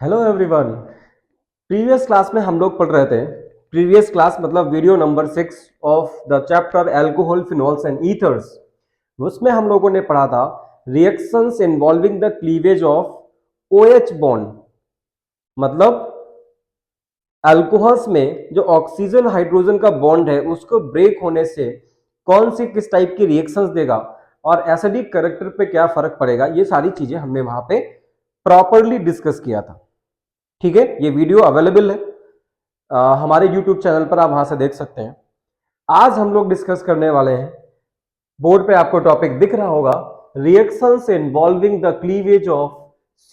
Hello everyone. Previous class में हम लोग पढ़ रहे थे। प्रीवियस क्लास मतलब video number 6 of the chapter alcohol phenols and ethers. उसमें हम लोगों ने पढ़ा था reactions involving the cleavage of OH bond. मतलब अल्कोहल्स में जो ऑक्सीजन हाइड्रोजन का बॉन्ड है उसको ब्रेक होने से कौन सी किस टाइप की रिएक्शंस देगा और एसिडिक कैरेक्टर पे क्या फर्क पड़ेगा, ये सारी चीजें हमने वहां पे प्रॉपरली डिस्कस किया था। ठीक है, ये वीडियो अवेलेबल है हमारे यूट्यूब चैनल पर, आप वहां से देख सकते हैं। आज हम लोग डिस्कस करने वाले हैं, बोर्ड पे आपको टॉपिक दिख रहा होगा, reactions involving the cleavage of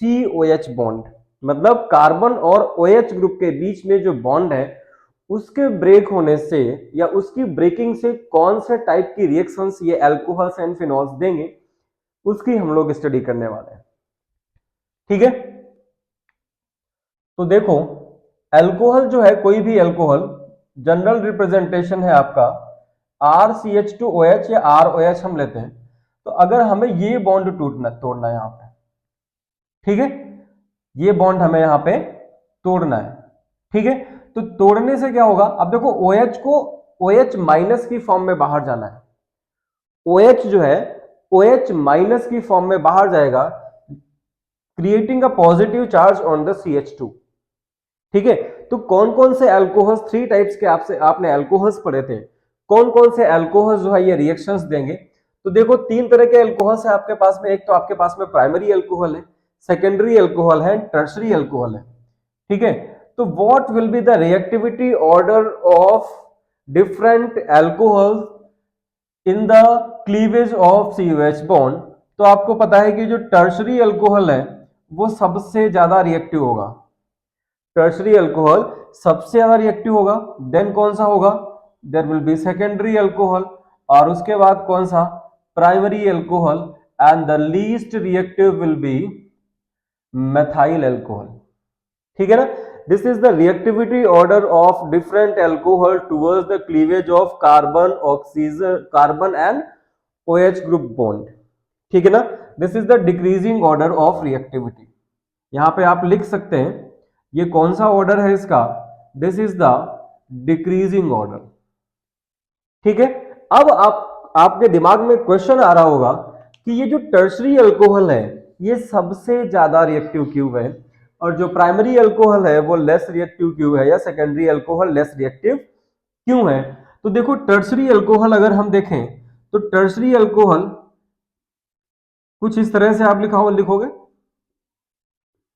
COH bond. मतलब कार्बन और OH ग्रुप के बीच में जो बॉन्ड है उसके ब्रेक होने से या उसकी ब्रेकिंग से कौन से टाइप की रिएक्शंस ये अल्कोहल्स एंड फिनॉल्स देंगे, उसकी हम लोग स्टडी करने वाले हैं। ठीक है, तो देखो, अल्कोहल जो है, कोई भी अल्कोहल, जनरल रिप्रेजेंटेशन है आपका RCH2OH या ROH हम लेते हैं। तो अगर हमें ये बॉन्ड तोड़ना है यहां पे, ठीक है, ये बॉन्ड हमें यहां पे तोड़ना है। ठीक है, तो तोड़ने से क्या होगा, अब देखो OH को OH माइनस की फॉर्म में बाहर जाना है। OH जो है OH माइनस की फॉर्म में बाहर जाएगा, creating a positive charge on the CH2। ठीक है, तो कौन कौन से अल्कोहल्स, थ्री टाइप्स के आपने अल्कोहल्स पढ़े थे, कौन कौन से अल्कोहल्स जो है ये रिएक्शंस देंगे। तो देखो, तीन तरह के अल्कोहल्स है आपके पास में। एक तो आपके पास में प्राइमरी अल्कोहल है, सेकेंडरी अल्कोहल है, टर्शरी अल्कोहल है। ठीक है, तो what will be the reactivity order of different alcohols in the cleavage of COH bond. तो आपको पता है कि जो टर्शरी अल्कोहल है वो सबसे ज्यादा रिएक्टिव होगा। टर्शरी अल्कोहल सबसे ज्यादा रिएक्टिव होगा। देन कौन सा होगा, there will be secondary alcohol, और उसके बाद कौन सा, primary alcohol, and the least reactive will be methyl alcohol. ठीक है ना, this is the reactivity order of different alcohol towards the cleavage of carbon oxygen, carbon and OH group bond. ठीक है ना, this is the decreasing order of reactivity. यहां पे आप लिख सकते हैं ये कौन सा ऑर्डर है इसका, this is the decreasing order. ठीक है, अब आपके दिमाग में क्वेश्चन आ रहा होगा कि ये जो टर्शरी अल्कोहल है ये सबसे ज्यादा रिएक्टिव क्यों है, और जो प्राइमरी अल्कोहल है वो लेस रिएक्टिव क्यों है, या सेकेंडरी अल्कोहल लेस रिएक्टिव क्यों है। तो देखो, टर्शरी अल्कोहल अगर हम देखें तो टर्शरी अल्कोहल कुछ इस तरह से आप लिखोगे,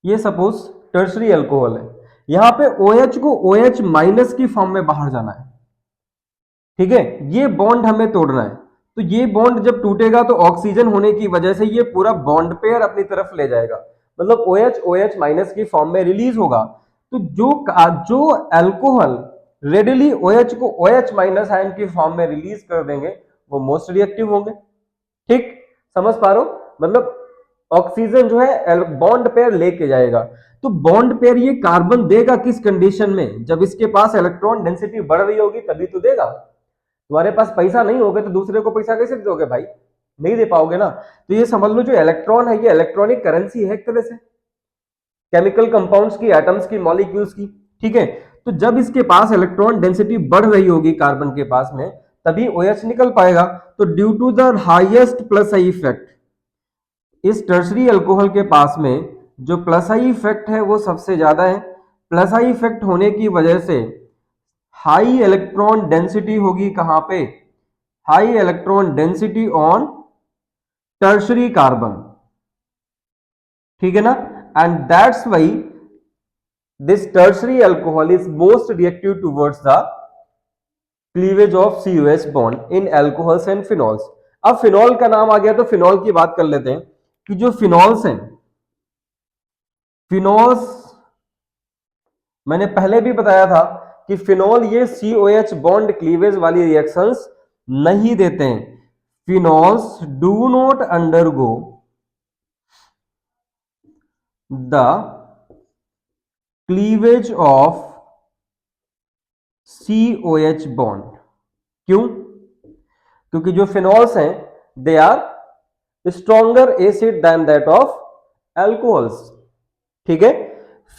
ये सपोज टर्शरी अल्कोहल है, यहां पे OH को OH माइनस की फॉर्म में बाहर जाना है। ठीक है, ये बॉन्ड हमें तोड़ना है। तो ये बॉन्ड जब टूटेगा तो ऑक्सीजन होने की वजह से ये पूरा बॉन्ड पेयर अपनी तरफ ले जाएगा, मतलब OH OH माइनस की फॉर्म में रिलीज होगा। तो जो अल्कोहल रेडिली OH को OH माइनस आयन की फॉर्म में रिलीज कर देंगे वो मोस्ट रिएक्टिव होंगे। ठीक, समझ पा रहे हो, मतलब ऑक्सीजन जो है बॉन्ड पेयर लेके जाएगा। तो बॉन्ड पेयर ये कार्बन देगा किस कंडीशन में, जब इसके पास इलेक्ट्रॉन डेंसिटी बढ़ रही होगी तभी तो देगा। तुम्हारे पास पैसा नहीं होगा तो दूसरे को पैसा कैसे दोगे भाई, नहीं दे पाओगे ना। तो ये समझ लो, जो इलेक्ट्रॉन है ये इलेक्ट्रॉनिक करेंसी है एक तरह से, केमिकल कंपाउंड्स की, एटम्स की, मॉलिक्यूल्स की। ठीक है, तो जब इसके पास इलेक्ट्रॉन डेंसिटी बढ़ रही होगी कार्बन के पास में तभी OH निकल पाएगा। तो due to the highest plus I effect, इस टर्शरी अल्कोहल के पास में जो प्लस आई इफेक्ट है वो सबसे ज्यादा है। प्लस आई इफेक्ट होने की वजह से हाई इलेक्ट्रॉन डेंसिटी होगी कहां पे, high electron density on tertiary carbon. ठीक है ना, and that's why this tertiary alcohol is most reactive towards the cleavage of COH bond in alcohols and phenols. अब फिनॉल का नाम आ गया तो फिनॉल की बात कर लेते हैं कि जो फिनॉल्स हैं, फिनॉल्स मैंने पहले भी बताया था कि फिनॉल ये COH बॉन्ड क्लीवेज वाली रिएक्शंस नहीं देते हैं। Phenols do not undergo the cleavage of COH bond. क्यों, क्योंकि जो फिनॉल्स हैं they are stronger acid than that of alcohols. ठीक है,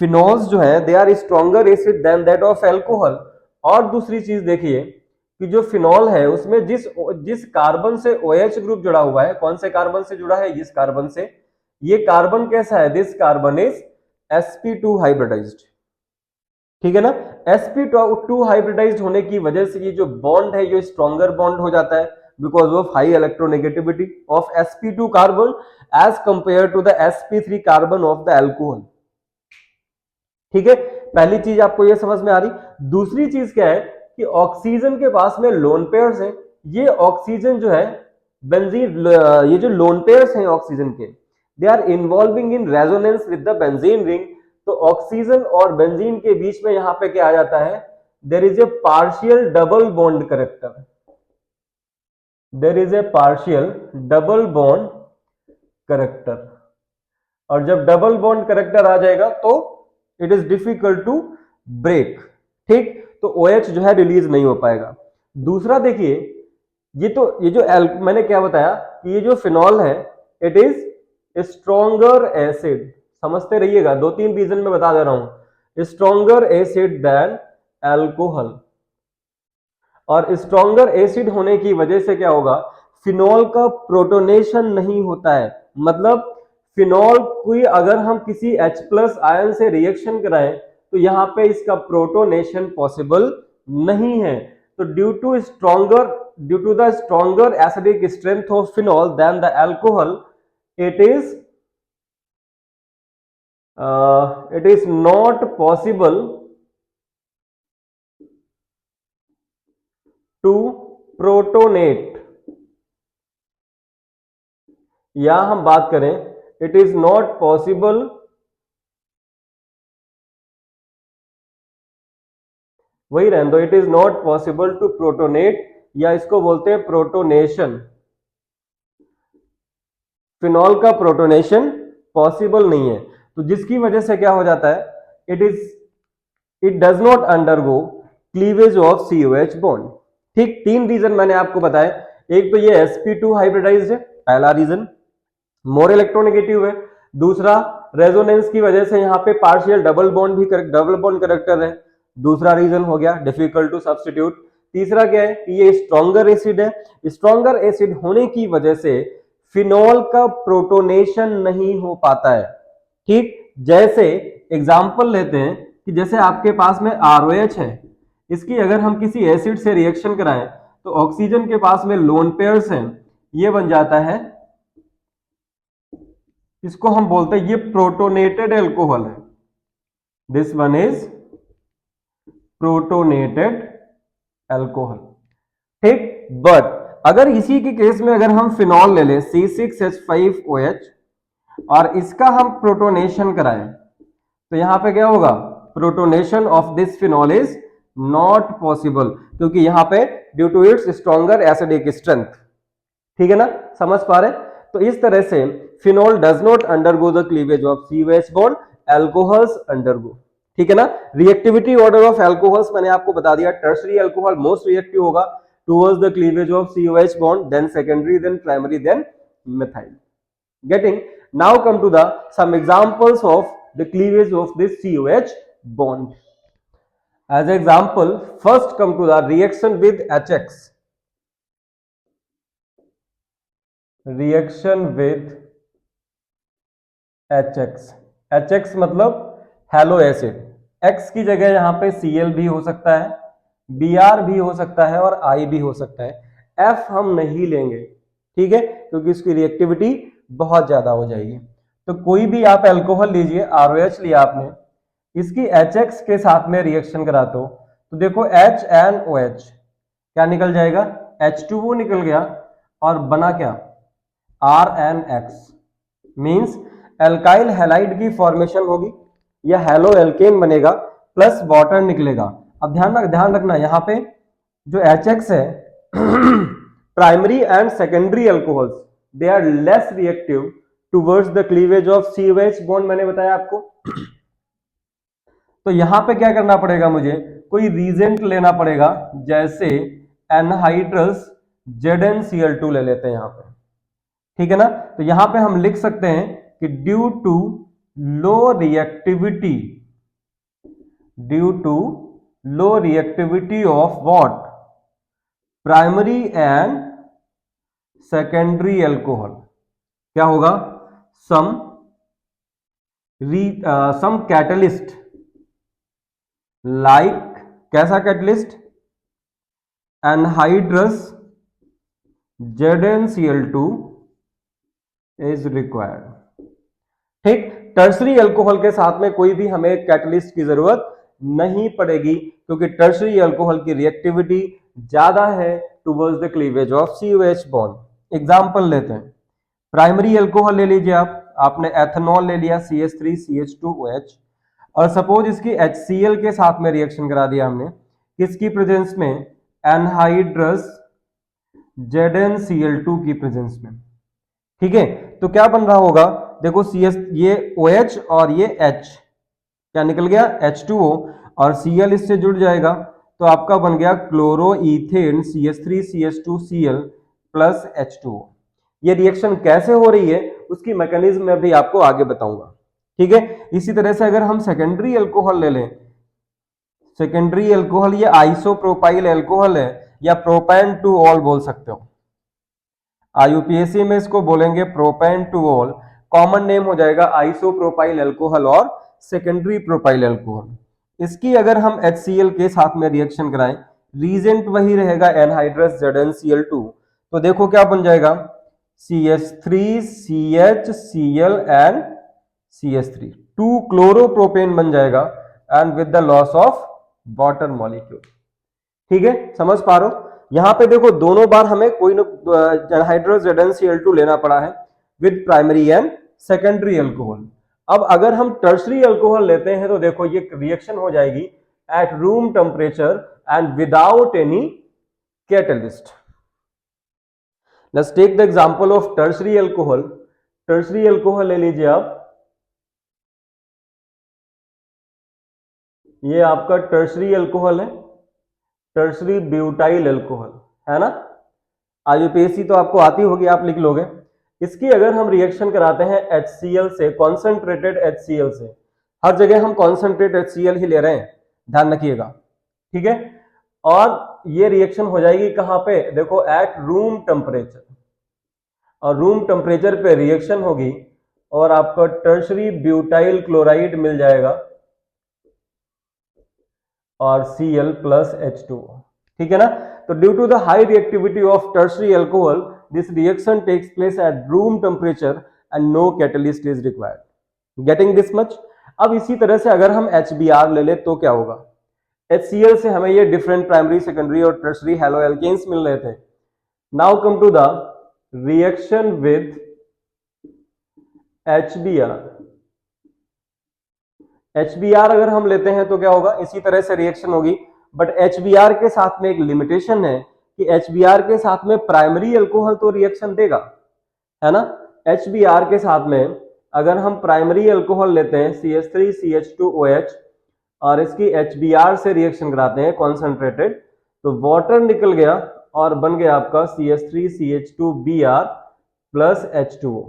फिनॉल्स जो है they are stronger acid than that of alcohol. और दूसरी चीज देखिए कि जो फिनॉल है उसमें जिस जिस कार्बन से OH ग्रुप जुड़ा हुआ है, कौन से कार्बन से जुड़ा है, इस कार्बन से, ये कार्बन कैसा है, this carbon is sp2 hybridised. ठीक है ना, sp2 हाइब्रिडाइज्ड होने की वजह से ये जो बॉन्ड है ये स्ट्रॉन्गर बॉन्ड हो जाता है because of high electronegativity of sp2 carbon as compare to the sp3 carbon of the alcohol. ठीक है, पहली चीज आपको ये समझ में आ रही। दूसरी चीज क्या है कि ऑक्सीजन के पास में लोन पेयर्स हैं, ये ऑक्सीजन जो है बेंजीन, ये जो लोन पेयर्स हैं ऑक्सीजन के, they are involving in resonance with the benzene ring. तो ऑक्सीजन और बेंजीन के बीच में यहां पे क्या आ जाता है, there is a partial double bond character, there is a partial double bond character. और जब डबल बॉन्ड करेक्टर आ जाएगा तो it is difficult to break. ठीक, तो OH जो है रिलीज नहीं हो पाएगा। दूसरा देखिए, ये जो मैंने क्या बताया कि ये जो फिनॉल है इट इज स्ट्रॉन्गर एसिड, समझते रहिएगा, 2-3 रीजन में बता दे रहा हूं, स्ट्रॉन्गर एसिड देन एल्कोहल। और स्ट्रॉन्गर एसिड होने की वजह से क्या होगा, फिनॉल का प्रोटोनेशन नहीं होता है। मतलब फिनॉल कोई अगर हम किसी H+ आयन से रिएक्शन कराएं तो यहां पे इसका प्रोटोनेशन पॉसिबल नहीं है। तो due to the stronger acidic strength of phenol then the alcohol, it is not possible to protonate, या हम बात करें इट इज नॉट पॉसिबल वही रहने दो, it is not possible to protonate, या इसको बोलते हैं प्रोटोनेशन। फिनॉल का प्रोटोनेशन पॉसिबल नहीं है, तो जिसकी वजह से क्या हो जाता है, it does not undergo cleavage of COH bond. ठीक, 3 रीजन मैंने आपको बताया। एक तो ये sp2 हाइब्रिडाइज्ड है, पहला रीजन, मोर इलेक्ट्रोनेगेटिव है। दूसरा, रेजोनेंस की वजह से यहाँ पे पार्शियल डबल बॉन्ड करेक्टर है, दूसरा रीजन हो गया, डिफिकल्ट टू सब्स्टिट्यूट। तीसरा क्या है कि ये स्ट्रॉन्गर एसिड है, स्ट्रॉन्गर एसिड होने की वजह से फिनॉल का प्रोटोनेशन नहीं हो पाता है। ठीक, जैसे एग्जांपल लेते हैं कि जैसे आपके पास में ROH है, इसकी अगर हम किसी एसिड से रिएक्शन कराएं तो ऑक्सीजन के पास में लोन पेयर्स हैं, ये बन जाता है, इसको हम बोलते हैं ये प्रोटोनेटेड एल्कोहल है, this one is protonated alcohol. ठीक, बट अगर इसी के केस में अगर हम फिनॉल ले लें C6H5OH और इसका हम प्रोटोनेशन कराएं तो यहां पे क्या होगा, protonation of this phenol is not possible, क्योंकि यहां पे due to its stronger acidic strength. ठीक है ना, समझ पा रहे? तो इस तरह से phenol does not undergo the cleavage of COH bond, alcohols undergo. ठीक है ना, रिएक्टिविटी ऑर्डर ऑफ एल्कोहल्स मैंने आपको बता दिया, टर्शरी एल्कोहल मोस्ट रिएक्टिव होगा towards the cleavage of COH bond, then secondary, then primary, then methyl. Getting? Now come to the some examples of the cleavage of this COH bond. As an example, first come to the reaction with HX. Reaction with HX. HX मतलब hello acid, X की जगह यहां पे Cl भी हो सकता है, Br भी हो सकता है और I भी हो सकता है। F हम नहीं लेंगे, ठीक है, क्योंकि इसकी रिएक्टिविटी बहुत ज्यादा हो जाएगी। तो कोई भी आप एल्कोहल लीजिए, ROH लिया आपने, इसकी HX के साथ में रिएक्शन कराते हो तो देखो HNOH क्या निकल जाएगा, H2O निकल गया और बना क्या, RNX, मींस एल्काइल हैलाइड की फॉर्मेशन होगी या हेलो एल्केन बनेगा प्लस वाटर निकलेगा। अब ध्यान रखना यहां पे जो HX है primary and secondary alcohols they are less reactive towards the cleavage of COH bond, मैंने बताया आपको। तो यहां पे क्या करना पड़ेगा, मुझे कोई रीजेंट लेना पड़ेगा, जैसे एनहाइड्रस ZnCl2 ले लेते हैं यहां पे। ठीक है ना, तो यहां पे हम लिख सकते हैं कि due to low reactivity, due to low reactivity of what, primary and secondary alcohol, क्या होगा, सम सम कैटलिस्ट लाइक, कैसा catalyst, anhydrous ZnCl2 is required. ठीक, टर्शरी अल्कोहल के साथ में कोई भी हमें कैटलिस्ट की जरूरत नहीं पड़ेगी, क्योंकि टर्शरी अल्कोहल की रिएक्टिविटी ज्यादा है towards the cleavage of COH bond. Example लेते हैं, प्राइमरी अल्कोहल ले लीजिए आपने एथेनॉल ले लिया CH3CH2OH, और सपोज इसकी HCl के साथ में रिएक्शन करा दिया हमने, किसकी प्रेजेंस में, एनहाइड्रस ZnCl2 की प्रेजेंस में। ठीक है, तो क्या बन रहा होगा, देखो CS, ये OH और ये H क्या निकल गया, H2O, और Cl इससे जुड़ जाएगा, तो आपका बन गया क्लोरोईथेन CH3CH2Cl प्लस H2O। ये रिएक्शन कैसे हो रही है उसकी मैकेनिज्म मैं भी आपको आगे बताऊंगा। ठीक है, इसी तरह से अगर हम सेकेंडरी अल्कोहल ले लें, सेकेंडरी अल्कोहल ये आइसोप्रोपाइल अल्कोहल है, या प्रोपेन टू ऑल बोल सकते हो, IUPAC में इसको बोलेंगे propane two all, common name हो जाएगा आइसोप्रोपाइल अल्कोहल और सेकेंडरी प्रोपाइल अल्कोहल। इसकी अगर हम HCl के साथ में रिएक्शन कराएं, रीजेंट वही रहेगा एनहाइड्रस ZnCl2, तो देखो क्या बन जाएगा, CH3CHCl एंड CH3, 2 क्लोरोप्रोपेन बन जाएगा and with the loss of water molecule. ठीक है, समझ पा रहे हो, यहां पे देखो दोनों बार हमें कोई ना एनहाइड्रस ZnCl2 लेना पड़ा है with primary and secondary alcohol. अब अगर हम टर्शरी अल्कोहल लेते हैं तो देखो ये रिएक्शन हो जाएगी at room temperature and without any catalyst. Let's take the example of tertiary alcohol. Tertiary alcohol ले लीजिए आप, ये आपका टर्शरी अल्कोहल है, टर्शरी ब्यूटाइल अल्कोहल है ना, IUPAC तो आपको आती होगी, आप लिख लोगे। इसकी अगर हम रिएक्शन कराते हैं HCl से, कॉन्सेंट्रेटेड HCl से, हर जगह हम कॉन्सेंट्रेट HCl ही ले रहे हैं, ध्यान रखिएगा। ठीक है, और ये रिएक्शन हो जाएगी कहां पे, देखो एट रूम टेम्परेचर, और रूम टेम्परेचर पे रिएक्शन होगी और आपका टर्शरी ब्यूटाइल क्लोराइड मिल जाएगा और Cl प्लस H2O। ठीक है ना, तो due to the high reactivity of tertiary alcohol this reaction takes place at room temperature and no catalyst is required. Getting this much. अब इसी तरह से अगर हम HBr ले ले तो क्या होगा, HCl से हमें ये डिफरेंट प्राइमरी, सेकेंडरी और टर्शरी हैलो एल्केन्स मिल रहे थे। Now come to the reaction with HBr। HBr अगर हम लेते हैं तो क्या होगा, इसी तरह से रिएक्शन होगी, बट HBr के साथ में एक लिमिटेशन है कि HBr के साथ में प्राइमरी अल्कोहल तो रिएक्शन देगा, है ना। HBr के साथ में अगर हम प्राइमरी अल्कोहल लेते हैं CH3CH2OH और इसकी HBr से रिएक्शन कराते हैं कॉन्सेंट्रेटेड, तो वाटर निकल गया और बन गया आपका CH3CH2Br प्लस H2O।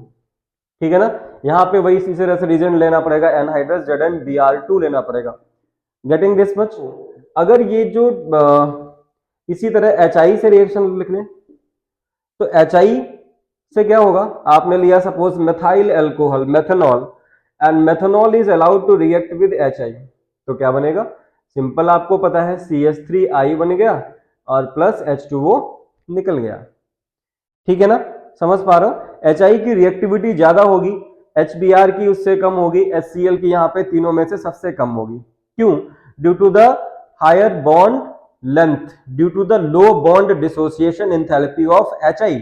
ठीक है ना, यहां पे वही इसी तरह से रीजन लेना पड़ेगा, एनहाइड्रस ZnBr2 लेना पड़ेगा। Getting this much. अगर ये जो इसी तरह HI से रिएक्शन लिख लें तो HI से क्या होगा, आपने लिया suppose methyl alcohol methanol, and methanol is allowed to react with HI, तो क्या बनेगा, सिंपल आपको पता है CH3I बन गया और प्लस H2O निकल गया। ठीक है ना, समझ पा रहे हो, HI की रिएक्टिविटी ज्यादा होगी, HBr की उससे कम होगी, HCl की यहाँ पे तीनों में से सबसे कम होगी। क्यों, due to the higher bond length, due to the low bond dissociation enthalpy of HI।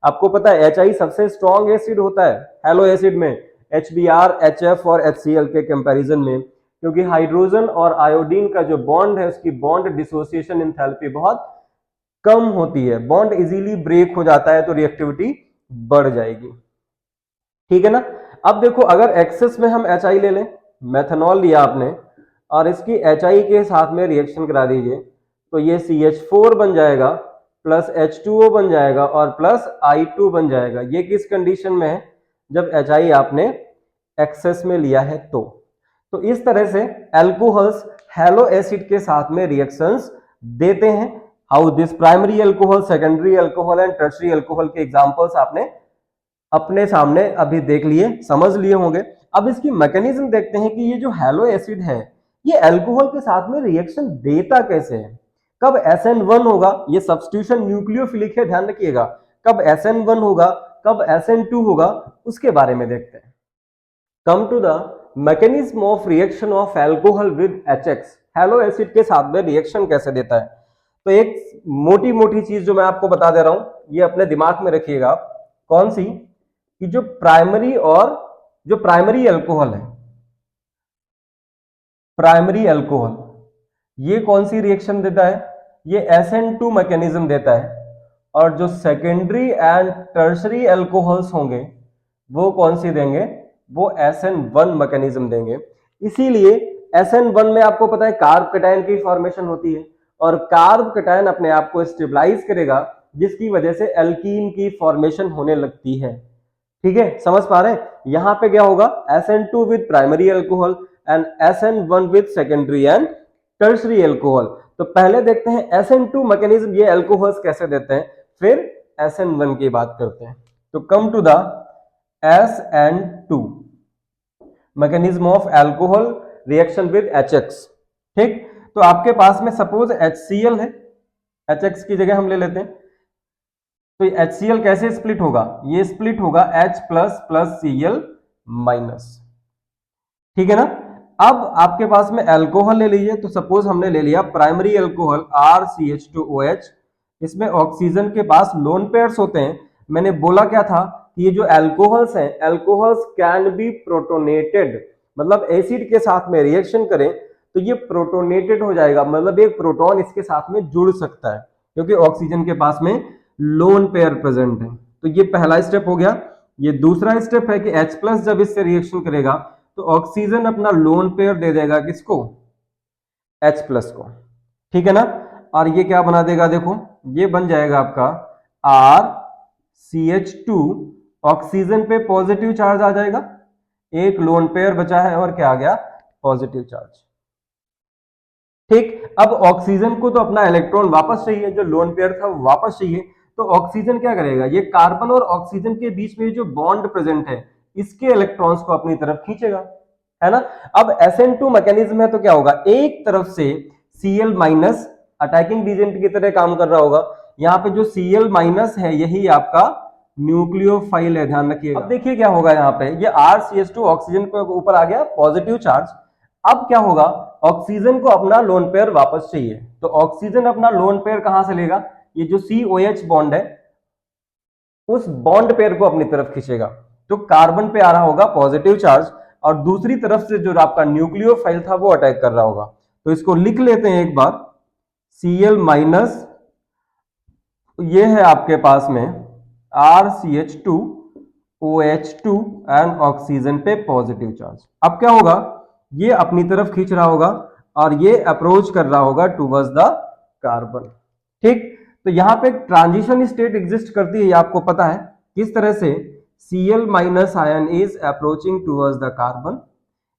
आपको पता है HI सबसे स्ट्रॉन्ग एसिड होता है हैलो एसिड में HBr, HF और HCl के कंपैरिजन में, क्योंकि हाइड्रोजन और आयोडीन का जो बॉन्ड है उसकी बॉन्ड डिसोसिएशन एंथैल्पी बहुत कम होती है, बॉन्ड इजीली ब्रेक हो जाता है, तो रिएक्टिविटी बढ़ जाएगी। ठीक है ना। अब देखो अगर एक्सेस में हम HI ले लें, मेथनॉल लिया आपने और इसकी HI के साथ में रिएक्शन करा दीजिए, तो ये CH4 बन जाएगा प्लस H2O बन जाएगा और प्लस I2 बन जाएगा। ये किस कंडीशन में है, जब HI आपने एक्सेस में लिया है तो इस तरह से एल्कोहल्स हैलो एसिड के साथ में रिएक्शंस देते हैं। How this primary alcohol, secondary alcohol and tertiary alcohol के एग्जांपल्स आपने अपने सामने अभी देख लिए, समझ लिए होंगे। अब इसकी मैकेनिज्म देखते हैं कि ये जो हैलो एसिड है ये अल्कोहल के साथ में रिएक्शन देता कैसे है। कब SN1 होगा, ये सब्स्टिट्यूशन न्यूक्लियोफिलिक है, ध्यान रखिएगा। कब SN1 होगा, कब SN2 होगा, उसके बारे में देखते हैं। Come to the mechanism of reaction of alcohol with HX, halo acid के साथ में रिएक्शन कैसे देता है। तो एक मोटी मोटी चीज जो मैं आपको बता दे रहा हूं, ये अपने दिमाग में रखिएगा। कौन सी? कि जो प्राइमरी अल्कोहल है, प्राइमरी अल्कोहल ये कौन सी रिएक्शन देता है? ये SN2 मैकेनिज्म देता है। और जो सेकेंडरी एंड टर्शरी अल्कोहल्स होंगे वो कौन सी देंगे? वो SN1 मैकेनिज्म देंगे। इसीलिए SN1 में आपको पता है कार्ब कैटायन की फॉर्मेशन होती है और कार्ब कैटायन अपने आप को स्टेबलाइज करेगा, जिसकी वजह से एल्कीन की फॉर्मेशन होने लगती है। ठीक है, समझ पा रहे हैं? यहां पे क्या होगा? SN2 with primary alcohol and SN1 with secondary and tertiary alcohol. तो पहले देखते हैं SN2 मैकेनिज्म ये अल्कोहल्स कैसे देते हैं, फिर SN1 की बात करते हैं। तो come to the SN2 mechanism of alcohol reaction with HX। ठीक, तो आपके पास में सपोज HCl है, HX की जगह हम ले लेते हैं। तो HCl कैसे स्प्लिट होगा? ये स्प्लिट होगा H plus plus Cl minus. ठीक है ना? अब आपके पास में अल्कोहल ले लीजिए। तो सपोज हमने ले लिया प्राइमरी अल्कोहल RCH2OH, इसमें ऑक्सीजन के पास लोन पेयर्स होते हैं। मैंने बोला क्या था कि ये जो अल्कोहल्स हैं, अल्कोहल्स कैन बी प्रोटोनेटेड, मतलब एसिड के साथ में रिएक्शन करें तो ये प्रोटोनेटेड हो जाएगा, मतलब एक प्रोटॉन इसके साथ में जुड़ सकता है क्योंकि ऑक्सीजन के पास में लोन पेयर प्रेजेंट है। तो ये पहला स्टेप हो गया। ये दूसरा स्टेप है कि H प्लस जब इससे रिएक्शन करेगा तो ऑक्सीजन अपना लोन पेयर दे देगा किसको? H प्लस को। ठीक है ना? और ये क्या बना देगा? देखो ये बन जाएगा आपका RCH2, ऑक्सीजन पे पॉजिटिव चार्ज आ जाएगा, एक लोन पेयर बचा है और क्या आ गया? Positive charge. ठीक, अब ऑक्सीजन को तो अपना इलेक्ट्रॉन वापस चाहिए, जो लोन पेयर था वो वापस चाहिए। तो ऑक्सीजन क्या करेगा? ये कार्बन और ऑक्सीजन के बीच में जो बॉन्ड प्रेजेंट है इसके इलेक्ट्रॉन्स को अपनी तरफ खींचेगा, है ना? अब SN2 मैकेनिज्म है तो क्या होगा? एक तरफ से Cl माइनस अटैकिंग एजेंट की तरह काम कर रहा होगा। यहाँ पे जो Cl माइनस है यही आपका न्यूक्लियोफाइल है, ध्यान रखिएगा। अब देखिए क्या होगा, यहाँ पे ये RCH2 ऑक्सीजन के ऊपर आ गया पॉजिटिव चार्ज। अब क्या होगा? ऑक्सीजन को अपना लोन पेयर वापस चाहिए, तो ऑक्सीजन अपना लोन पेयर कहां से लेगा? ये जो COH बॉन्ड है उस बॉन्ड पेयर को अपनी तरफ खींचेगा। तो कार्बन पे आ रहा होगा पॉजिटिव चार्ज और दूसरी तरफ से जो आपका न्यूक्लियोफाइल था वो अटैक कर रहा होगा। तो इसको लिख लेते हैं एक बार, Cl माइनस, ये है आपके पास में RCH2 OH2 एंड ऑक्सीजन पे पॉजिटिव चार्ज। अब क्या होगा? ये अपनी तरफ खींच रहा होगा और ये अप्रोच कर रहा होगा टुवर्ड्स द कार्बन। ठीक, तो यहां पे ट्रांजिशन स्टेट एग्जिस्ट करती है, ये आपको पता है किस तरह से। Cl minus ion is approaching towards the carbon,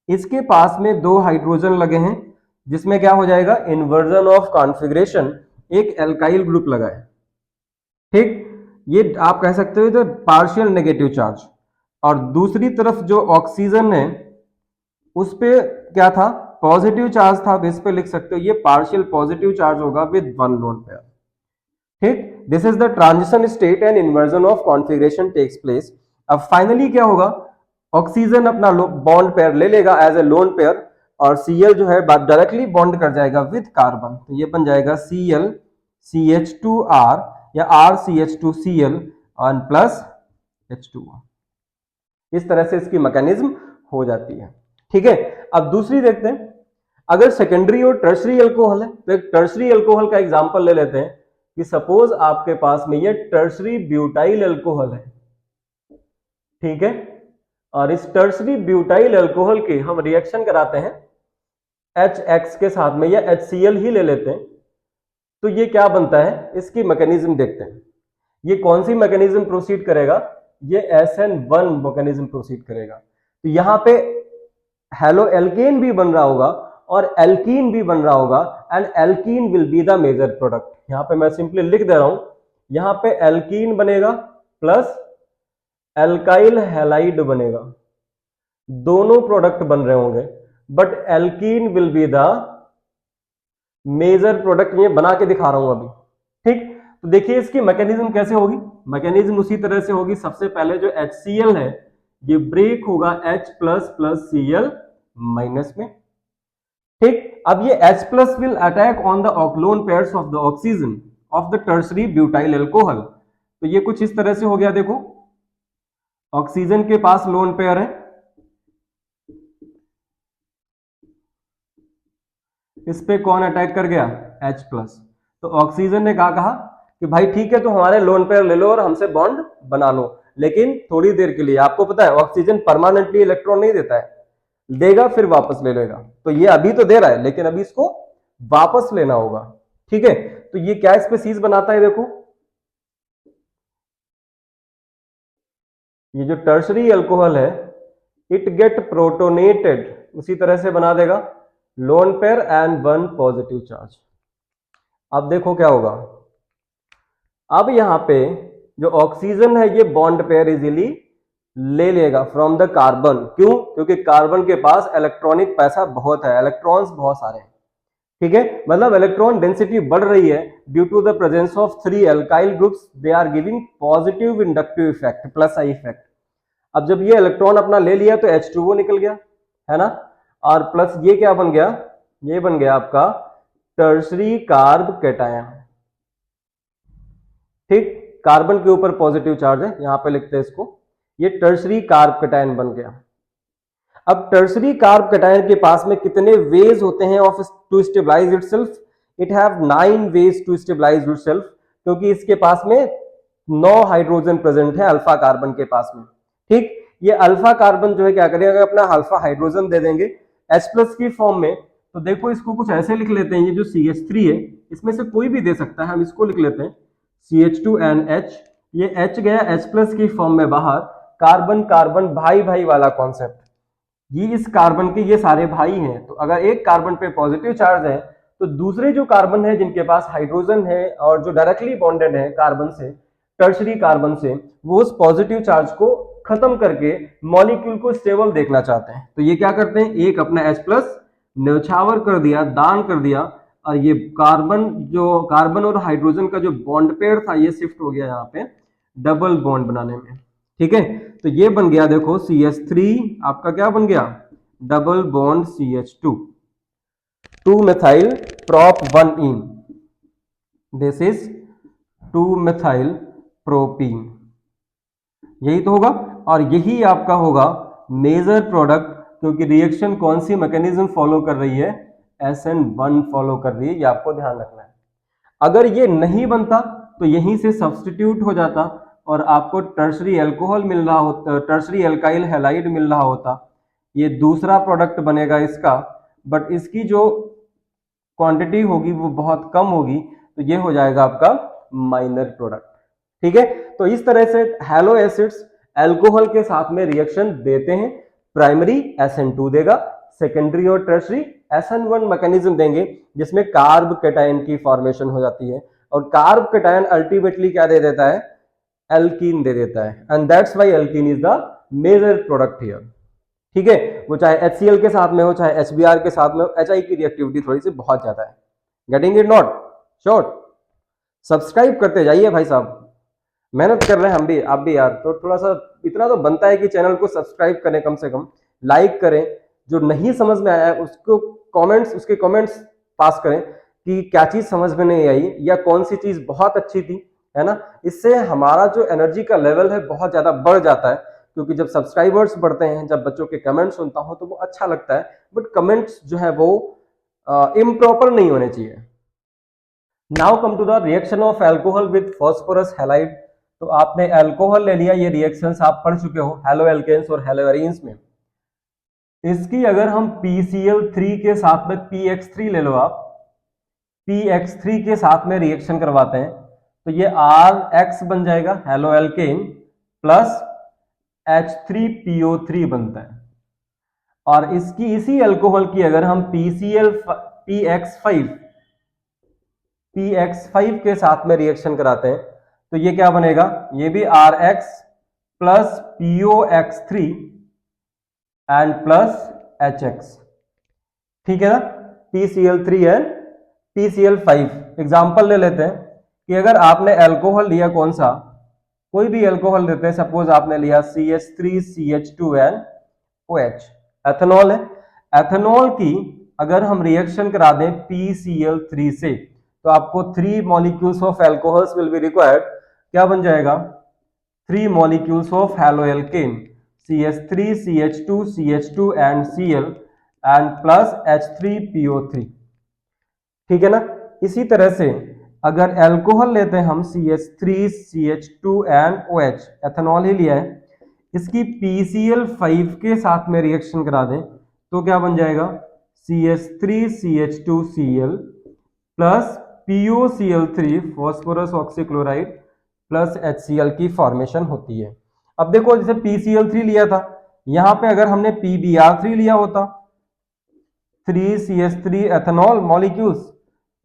इसके पास में दो हाइड्रोजन लगे हैं जिसमें क्या हो जाएगा? इन्वर्जन ऑफ कॉन्फ़िगरेशन, एक एल्काइल ग्रुप लगा है। ठीक, ये आप कह सकते हो तो पार्शियल नेगेटिव चार्ज। और दूसरी तरफ जो ऑक्सीजन है उस पे क्या था? पॉजिटिव चार्ज था, तो इस पे लिख सकते हो ये पार्शियल पॉजिटिव चार्ज होगा विद वन लोन पेयर। ठीक, this is the transition state and inversion of configuration takes place. अब फाइनली क्या होगा? ऑक्सीजन अपना बॉन्ड पेयर ले लेगा एज ए लोन पेयर और Cl जो है डायरेक्टली बॉन्ड कर जाएगा विद कार्बन, तो ये बन जाएगा Cl CH2R या RCH2Cl और प्लस H2O। इस तरह से इसकी मैकेनिज्म हो जाती है। ठीक है, अब दूसरी देखते हैं। अगर सेकेंडरी और टर्शरी अल्कोहल है तो एक टर्शरी अल्कोहल का एग्जांपल ले लेते हैं कि सपोज आपके पास में ये टर्शरी ब्यूटाइल अल्कोहल है। ठीक है, और इस टर्शरी ब्यूटाइल अल्कोहल की हम रिएक्शन कराते हैं HX के साथ में या HCl ही ले लेते हैं, तो ये क्या बनता है? इसकी मैकेनिज्म देखते हैं। ये कौन सी मैकेनिज्म प्रोसीड करेगा? ये SN1 मैकेनिज्म प्रोसीड करेगा। तो यहां पे हेलो एल्केन भी बन रहा होगा और एल्कीन भी बन रहा होगा, and alkene will be the major product. यहां पे मैं सिंपली लिख दे रहा हूं, यहां पे एल्कीन बनेगा प्लस एल्काइल हैलाइड बनेगा, दोनों प्रोडक्ट बन रहे होंगे, but alkene will be the major product. ये बना के दिखा रहा हूं अभी, ठीक। तो देखिए इसकी मैकेनिज्म कैसे होगी, मैकेनिज्म उसी तरह से होगी। सबसे पहले जो HCl है ये ब्रेक होगा H plus plus Cl minus में, ठीक। अब ये H plus will attack on the lone pairs of the oxygen of the tertiary butyl alcohol. तो ये कुछ इस तरह से हो गया, देखो ऑक्सीजन के पास लोन पेयर है, इस पे कौन अटैक कर गया, H प्लस। तो ऑक्सीजन ने कहा कि भाई ठीक है तो हमारे लोन पेयर ले लो और हमसे बॉन्ड बना लो, लेकिन थोड़ी देर के लिए। आपको पता है ऑक्सीजन परमानेंटली इलेक्ट्रॉन नहीं देता है, देगा फिर वापस ले लेगा। तो ये अभी तो दे रहा है लेकिन अभी इसको वापस लेना होगा, ठीक है। तो ये क्या स्पीसीज बनाता है, देखो ये जो टर्सरी अल्कोहल है इट गेट प्रोटोनेटेड, उसी तरह से बना देगा lone pair and one positive charge. अब देखो क्या होगा, अब यहां पे जो ऑक्सीजन है ये बॉन्ड पेयर इजीली ले लेगा फ्रॉम द कार्बन। क्यों? क्योंकि कार्बन के पास इलेक्ट्रॉनिक पैसा बहुत है, इलेक्ट्रॉन्स बहुत सारे हैं, ठीक है। मतलब इलेक्ट्रॉन डेंसिटी बढ़ रही है due to the presence of 3 alkyl groups, they are giving positive inductive effect plus I effect. अब जब ये इलेक्ट्रॉन अपना ले लिया तो H2O निकल गया, है ना, और प्लस ये क्या बन गया, ये बन गया आपका टर्सरी कार्ब कैटायन, ठीक। कार्बन के ऊपर पॉजिटिव चार्ज है, यहां पे लिखते हैं इसको, ये टर्सरी कार्ब कैटायन बन गया। अब टर्सरी कार्ब कैटायन के पास में कितने वेज होते हैं of to stabilize itself, it have 9 ways to stabilize itself, क्योंकि इसके पास में 9 हाइड्रोजन प्रेजेंट है अल्फा कार्बन के पास में, ठीक। ये अल्फा कार्बन जो है क्या करेगा, अपना अल्फा हाइड्रोजन दे देंगे H प्लस की फॉर्म में। तो देखो इसको कुछ ऐसे लिख लेते हैं, ये जो CH3 है इसमें से कोई भी दे सकता है, हम इसको लिख लेते हैं CH2NH, ये H गया H प्लस की फॉर्म में बाहर, कार्बन कार्बन भाई भाई वाला कॉन्सेप्ट, ये इस कार्बन के ये सारे भाई हैं। तो अगर एक कार्बन पे पॉजिटिव चार्ज है तो दूसरे जो कार्बन है जिनके पास हाइड्रोजन है और जो डायरेक्टली बॉन्डेड है कार्बन से, टर्शरी कार्बन से, वो उस पॉजिटिव चार्ज को खत्म करके मॉलिक्यूल को स्टेबल देखना चाहते हैं। तो ये क्या करते हैं, एक अपना H प्लस न्यौछावर कर दिया, दान कर दिया, और ये कार्बन और हाइड्रोजन का जो बॉन्ड पेयर था ये शिफ्ट हो गया यहाँ पे डबल बॉन्ड बनाने में, ठीक है। तो ये बन गया देखो CH3 आपका क्या बन गया, double bond CH2, 2 methyl prop 1 in, this is 2 methyl propene, यही तो होगा। और यही आपका होगा मेजर प्रोडक्ट, क्योंकि रिएक्शन कौन सी मैकेनिज्म फॉलो कर रही है, SN1 फॉलो कर रही है, ये आपको ध्यान रखना है। अगर ये नहीं बनता तो यहीं से सब्स्टिट्यूट हो जाता और आपको टर्सरी अल्कोहल मिल रहा होता, टर्सरी अल्काइल हैलाइड मिल रहा होता, ये दूसरा प्रोडक्ट बनेगा इसका, बट इसकी जो क्वांटिटी होगी वो बहुत कम होगी, तो ये हो जाएगा आपका माइनर प्रोडक्ट, ठीक है। तो इस तरह से हैलो एसिड्स अल्कोहल के साथ में रिएक्शन देते हैं। प्राइमरी SN2 देगा, सेकेंडरी और टर्सरी SN1 मैकेनिज्म देंगे, जिसमें कार्ब कैटायन की फॉर्मेशन हो जाती है, और कार्ब कैटायन अल्टीमेटली क्या दे देता है, एल्कीन दे देता है, and that's why alkene is the major product here, ठीक है। वो चाहे HCl के साथ में हो चाहे HBr के साथ में हो, HI की रिएक्टिविटी थोड़ी सी बहुत ज्यादा है। Getting it not short? Subscribe करते जाइए भाई साहब, मेहनत कर रहे हैं हम भी, आप भी यार, तो थोड़ा सा इतना तो बनता है कि चैनल को सब्सक्राइब करें, कम से कम लाइक करें, जो नहीं समझ में आया है उसके कमेंट्स पास करें कि क्या चीज समझ में नहीं आई या कौन सी चीज बहुत अच्छी थी, है ना। इससे हमारा जो एनर्जी का लेवल है बहुत ज्यादा बढ़ जाता है, क्योंकि जब सब्सक्राइबर्स बढ़ते हैं, जब बच्चों के कमेंट्स सुनता हूं तो वो अच्छा लगता है, बट कमेंट्स जो है वो इम्प्रॉपर नहीं होने चाहिए। Now come to the reaction of alcohol with phosphorus halide. तो आपने अल्कोहल ले लिया, ये रिएक्शंस आप पढ़ चुके हो हैलो एल्केन्स और हैलो एरीन्स में। इसकी अगर हम PCl3 के साथ में PX3 ले लो, आप PX3 के साथ में रिएक्शन करवाते हैं तो ये RX बन जाएगा, हैलो एल्केन प्लस H3PO3 बनता है, और इसकी इसी अल्कोहल की अगर हम PX5 के साथ में रिएक्शन कराते हैं तो ये क्या बनेगा, ये भी RX plus POX3 and plus HX, ठीक है ना, PCl3 एंड PCl5। एग्जाम्पल ले लेते हैं कि अगर आपने अल्कोहल लिया, कौन सा, कोई भी अल्कोहल लेते हैं, सपोज आपने लिया CH3CH2 एंड OH, एथेनॉल है। एथेनॉल की अगर हम रिएक्शन करा दें PCl3 से तो आपको 3 molecules of alcohols will be required. क्या बन जाएगा, 3 molecules of haloalkane CH3 CH2 CH2 and Cl and plus H3PO3, ठीक है ना। इसी तरह से अगर अल्कोहल लेते हैं हम CH3 CH2 and OH, ethanol ही लिया है, इसकी PCl5 के साथ में रिएक्शन करा दें तो क्या बन जाएगा, CH3 CH2Cl plus POCl3 phosphorus oxychloride plus HCl की फॉर्मेशन होती है। अब देखो जैसे PCl3 लिया था, यहां पे अगर हमने PBr3 लिया होता, 3CH3 ethanol molecules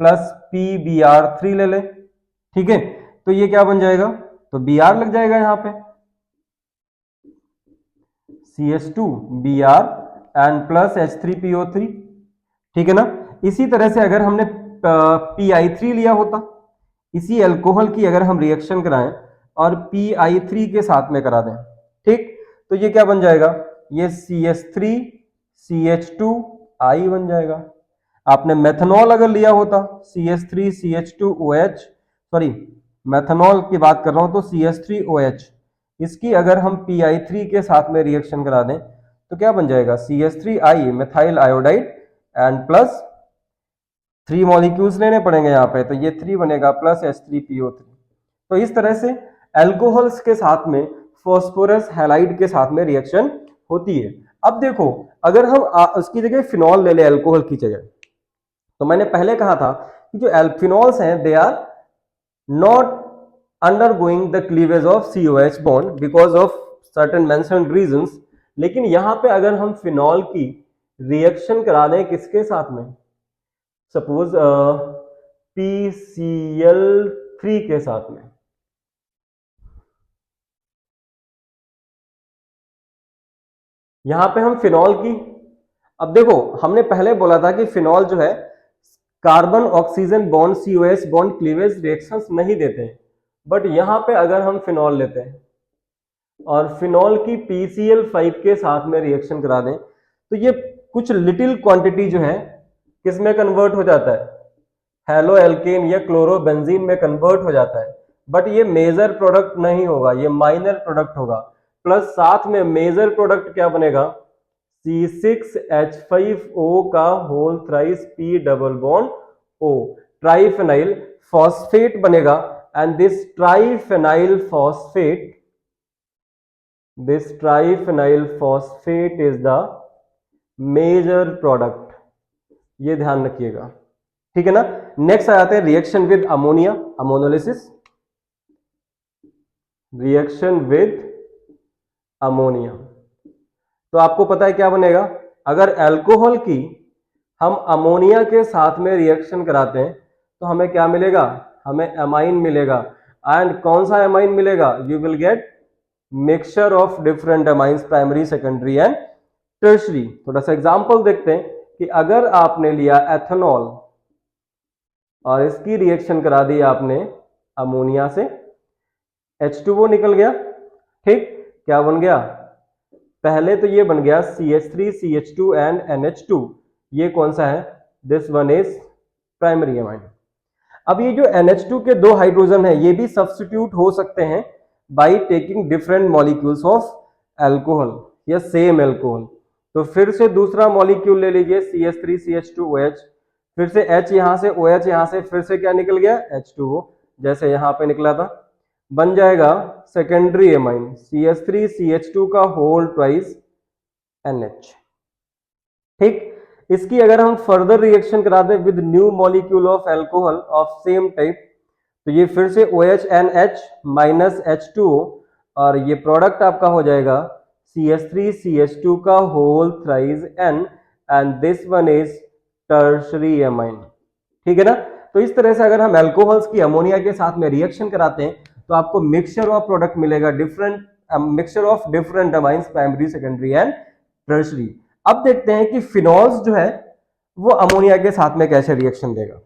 plus PBr3 ले ले, ठीक है, तो ये क्या बन जाएगा, तो Br लग जाएगा यहां पे, CH2Br एंड प्लस H3PO3, ठीक है ना। इसी तरह से अगर हमने PI3 लिया होता, इसी अल्कोहल की अगर हम रिएक्शन कराएं और PI3 के साथ में करा दें, ठीक, तो ये क्या बन जाएगा, ये CH3CH2I बन जाएगा। आपने मेथनॉल अगर लिया होता CH3CH2OH, सॉरी मेथनॉल की बात कर रहा हूं तो CH3OH, इसकी अगर हम PI3 के साथ में रिएक्शन करा दें तो क्या बन जाएगा, CH3I methyl iodide and plus 3 molecules लेने पड़ेंगे यहाँ पे, तो ये 3 बनेगा प्लस H3PO3। तो इस तरह से अल्कोहल्स के साथ में फॉस्फोरस हैलाइड के साथ में रिएक्शन होती है। अब देखो अगर हम उसकी जगह फिनॉल ले ले अल्कोहल की जगह, तो मैंने पहले कहा था कि जो फिनॉल्स हैं they are not undergoing the cleavage of COH bond because of certain mentioned reasons. लेकिन यहां पे अगर हम फिनॉल की रिएक्शन करा दें किसके साथ में, सपोज PCl3 के साथ में, यहां पे हम फिनॉल की, अब देखो हमने पहले बोला था कि फिनॉल जो है carbon oxygen bond COH bond cleavage reactions नहीं देते हैं, बट यहां पे अगर हम फिनॉल लेते हैं और फिनॉल की PCl5 के साथ में रिएक्शन करा दें तो ये कुछ लिटिल क्वांटिटी जो है किसमें कन्वर्ट हो जाता है, हेलो एल्केन या क्लोरोबेंजीन में कन्वर्ट हो जाता है, बट ये मेजर प्रोडक्ट नहीं होगा, ये माइनर प्रोडक्ट होगा। प्लस साथ में मेजर प्रोडक्ट क्या बनेगा, C6H5O का whole thrice P double bond O, triphenyl phosphate बनेगा। And this triphenyl phosphate is the major product, ये ध्यान रखिएगा, ठीक है ना। नेक्स्ट आ जाते हैं reaction with ammonia, ammonolysis. Reaction with ammonia, तो आपको पता है क्या बनेगा, अगर अल्कोहल की हम अमोनिया के साथ में रिएक्शन कराते हैं तो हमें क्या मिलेगा, हमें एमाइन मिलेगा। एंड कौन सा एमाइन मिलेगा, you will get mixture of different amines, primary secondary and tertiary. थोड़ा सा एग्जांपल देखते हैं कि अगर आपने लिया एथेनॉल और इसकी रिएक्शन करा दी आपने अमोनिया से, H2O निकल गया, ठीक, क्या बन गया, पहले तो ये बन गया CH3 CH2 एंड NH2, ये कौन सा है, this one is primary amine. अब ये जो NH2 के 2 हाइड्रोजन है ये भी सब्स्टिट्यूट हो सकते हैं by taking different molecules of alcohol या सेम अल्कोहल। तो फिर से दूसरा मॉलिक्यूल ले लीजिए CH3 CH2OH, फिर से H यहां से OH यहां से, फिर से क्या निकल गया, H2O, जैसे यहां पे निकला था, बन जाएगा सेकेंडरी एमाइन CH3 CH2 का होल ट्वाइस NH, ठीक। इसकी अगर हम फर्दर रिएक्शन करा दें with new molecule of alcohol of same type तो ये फिर से OH NH माइनस H2O और ये प्रोडक्ट आपका हो जाएगा CH3CH2 का whole thrice N and this one is tertiary amine. ठीक है ना। तो इस तरह से अगर हम एल्कोहल्स की अमोनिया के साथ में रिएक्शन कराते हैं तो आपको मिक्सचर ऑफ प्रोडक्ट मिलेगा, different mixture of different amines, primary secondary and tertiary. अब देखते हैं कि फिनॉल्स जो है वो अमोनिया के साथ में कैसे रिएक्शन देगा।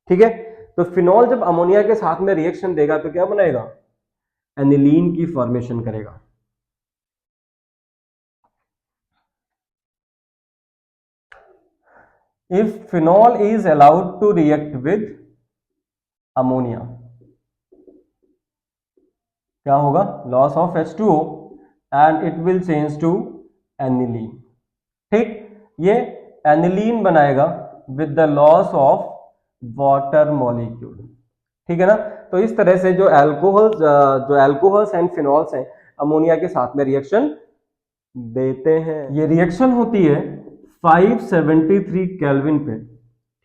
ठीक है, तो फिनॉल जब अमोनिया के साथ में रिएक्शन देगा तो क्या बनाएगा, एनिलीन की फॉर्मेशन करेगा। If phenol is allowed to react with ammonia, क्या होगा, loss of H2O and it will change to aniline. ठीक, ये एनिलीन बनाएगा with the loss of water molecule. ठीक है ना। तो इस तरह से जो एल्कोहल्स एंड फिनॉल्स हैं अमोनिया के साथ में रिएक्शन देते हैं। ये रिएक्शन होती है 573 केल्विन पे।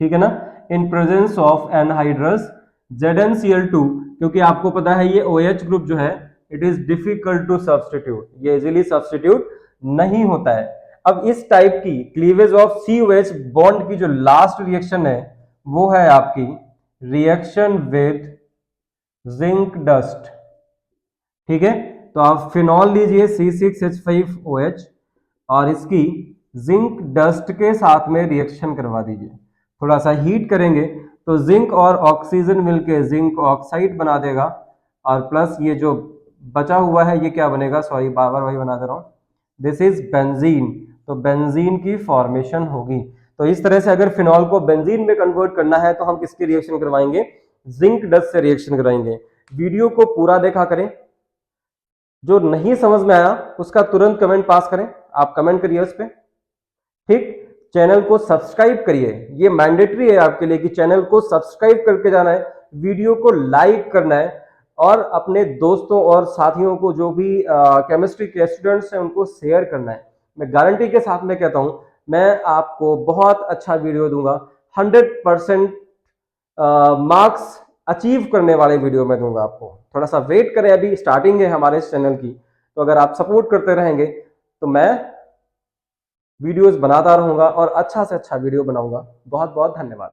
ठीक है ना, in presence of anhydrous ZnCl2, क्योंकि आपको पता है ये OH ग्रुप जो है it is difficult to substitute, ये इजीली सब्सटीट्यूट नहीं होता है। अब इस टाइप की क्लीवेज ऑफ COH बॉन्ड की जो लास्ट रिएक्शन है वो है आपकी रिएक्शन विद जिंक डस्ट। ठीक है, तो आप फिनॉल लीजिए C6H5OH और इसकी जिंक डस्ट के साथ में रिएक्शन करवा दीजिए, थोड़ा सा हीट करेंगे तो जिंक और ऑक्सीजन मिलके जिंक ऑक्साइड बना देगा, और प्लस ये जो बचा हुआ है ये क्या बनेगा, सॉरी बार बार वही बना दे रहा हूं, दिस इज बेंजीन। तो बेंजीन की फॉर्मेशन होगी। तो इस तरह से अगर फिनॉल को बेंजीन में कन्वर्ट करना है तो हम किसकी रिएक्शन करवाएंगे, जिंक डस्ट से रिएक्शन कराएंगे। वीडियो को पूरा देखा करें, जो नहीं समझ में आया उसका तुरंत कमेंट पास करें, आप कमेंट करिए उस पर। ठीक, चैनल को सब्सक्राइब करिए, ये मैंडेटरी है आपके लिए कि चैनल को सब्सक्राइब करके जाना है, वीडियो को लाइक करना है और अपने दोस्तों और साथियों को जो भी केमिस्ट्री के स्टूडेंट्स हैं उनको शेयर करना है। मैं गारंटी के साथ में कहता हूं मैं आपको बहुत अच्छा वीडियो दूंगा, 100% मार्क्स अचीव करने वाले वीडियो में दूंगा आपको। थोड़ा सा वेट करें, अभी स्टार्टिंग है हमारे इस चैनल की, तो अगर आप सपोर्ट करते रहेंगे तो मैं वीडियोस बनाता रहूंगा और अच्छा से अच्छा वीडियो बनाऊंगा। बहुत बहुत धन्यवाद।